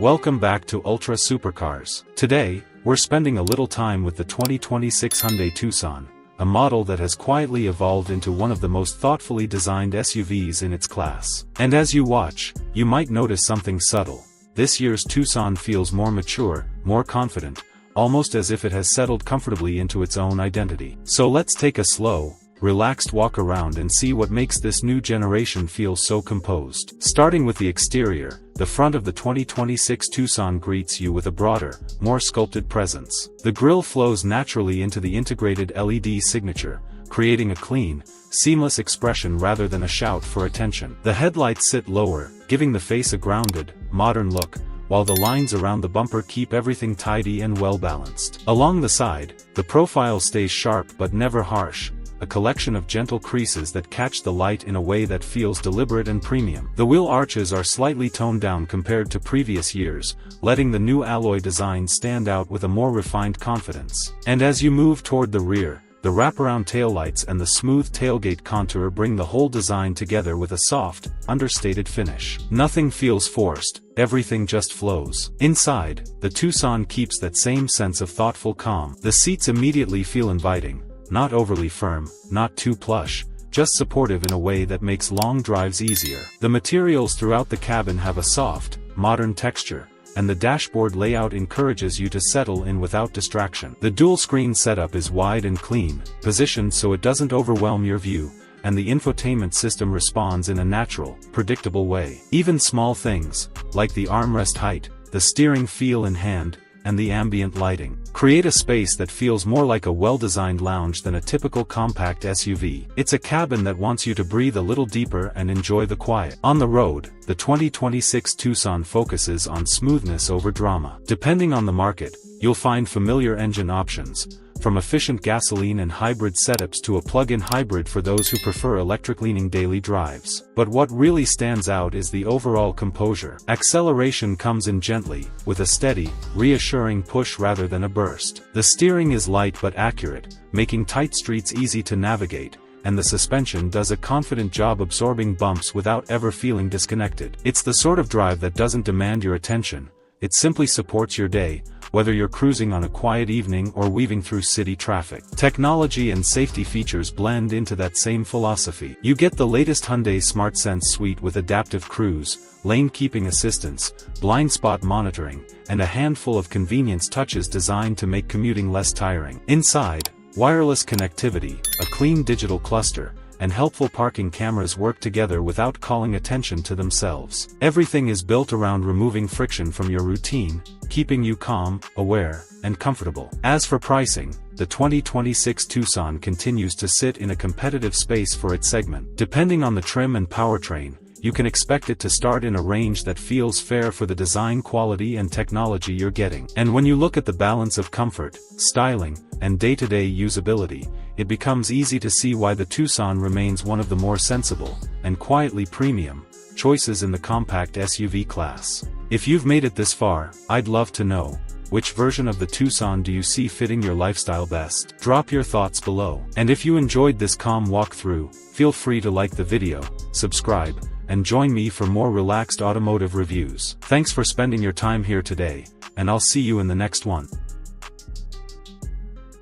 Welcome back to Ultra Supercars. Today, we're spending a little time with the 2026 Hyundai Tucson, a model that has quietly evolved into one of the most thoughtfully designed SUVs in its class. And as you watch, you might notice something subtle. This year's Tucson feels more mature, more confident, almost as if it has settled comfortably into its own identity. So let's take a slow, relaxed walk around and see what makes this new generation feel so composed. Starting with the exterior, the front of the 2026 Tucson greets you with a broader, more sculpted presence. The grille flows naturally into the integrated LED signature, creating a clean, seamless expression rather than a shout for attention. The headlights sit lower, giving the face a grounded, modern look, while the lines around the bumper keep everything tidy and well-balanced. Along the side, the profile stays sharp but never harsh, a collection of gentle creases that catch the light in a way that feels deliberate and premium. The wheel arches are slightly toned down compared to previous years, letting the new alloy design stand out with a more refined confidence. And as you move toward the rear, the wraparound taillights and the smooth tailgate contour bring the whole design together with a soft, understated finish. Nothing feels forced, everything just flows. Inside, the Tucson keeps that same sense of thoughtful calm. The seats immediately feel inviting. Not overly firm, not too plush, just supportive in a way that makes long drives easier. The materials throughout the cabin have a soft, modern texture, and the dashboard layout encourages you to settle in without distraction. The dual-screen setup is wide and clean, positioned so it doesn't overwhelm your view, and the infotainment system responds in a natural, predictable way. Even small things, like the armrest height, the steering feel in hand, and the ambient lighting, create a space that feels more like a well-designed lounge than a typical compact SUV. It's a cabin that wants you to breathe a little deeper and enjoy the quiet. On the road, the 2026 Tucson focuses on smoothness over drama. Depending on the market, you'll find familiar engine options, from efficient gasoline and hybrid setups to a plug-in hybrid for those who prefer electric-leaning daily drives. But what really stands out is the overall composure. Acceleration comes in gently, with a steady, reassuring push rather than a burst. The steering is light but accurate, making tight streets easy to navigate, and the suspension does a confident job absorbing bumps without ever feeling disconnected. It's the sort of drive that doesn't demand your attention, it simply supports your day, whether you're cruising on a quiet evening or weaving through city traffic. Technology and safety features blend into that same philosophy. You get the latest Hyundai SmartSense suite with adaptive cruise, lane keeping assistance, blind spot monitoring, and a handful of convenience touches designed to make commuting less tiring. Inside, wireless connectivity, a clean digital cluster, and helpful parking cameras work together without calling attention to themselves. Everything is built around removing friction from your routine, keeping you calm, aware, and comfortable. As for pricing, the 2026 Tucson continues to sit in a competitive space for its segment. Depending on the trim and powertrain, you can expect it to start in a range that feels fair for the design quality and technology you're getting. And when you look at the balance of comfort, styling, and day-to-day usability, it becomes easy to see why the Tucson remains one of the more sensible, and quietly premium, choices in the compact SUV class. If you've made it this far, I'd love to know, which version of the Tucson do you see fitting your lifestyle best? Drop your thoughts below. And if you enjoyed this calm walkthrough, feel free to like the video, subscribe, and join me for more relaxed automotive reviews. Thanks for spending your time here today, and I'll see you in the next one.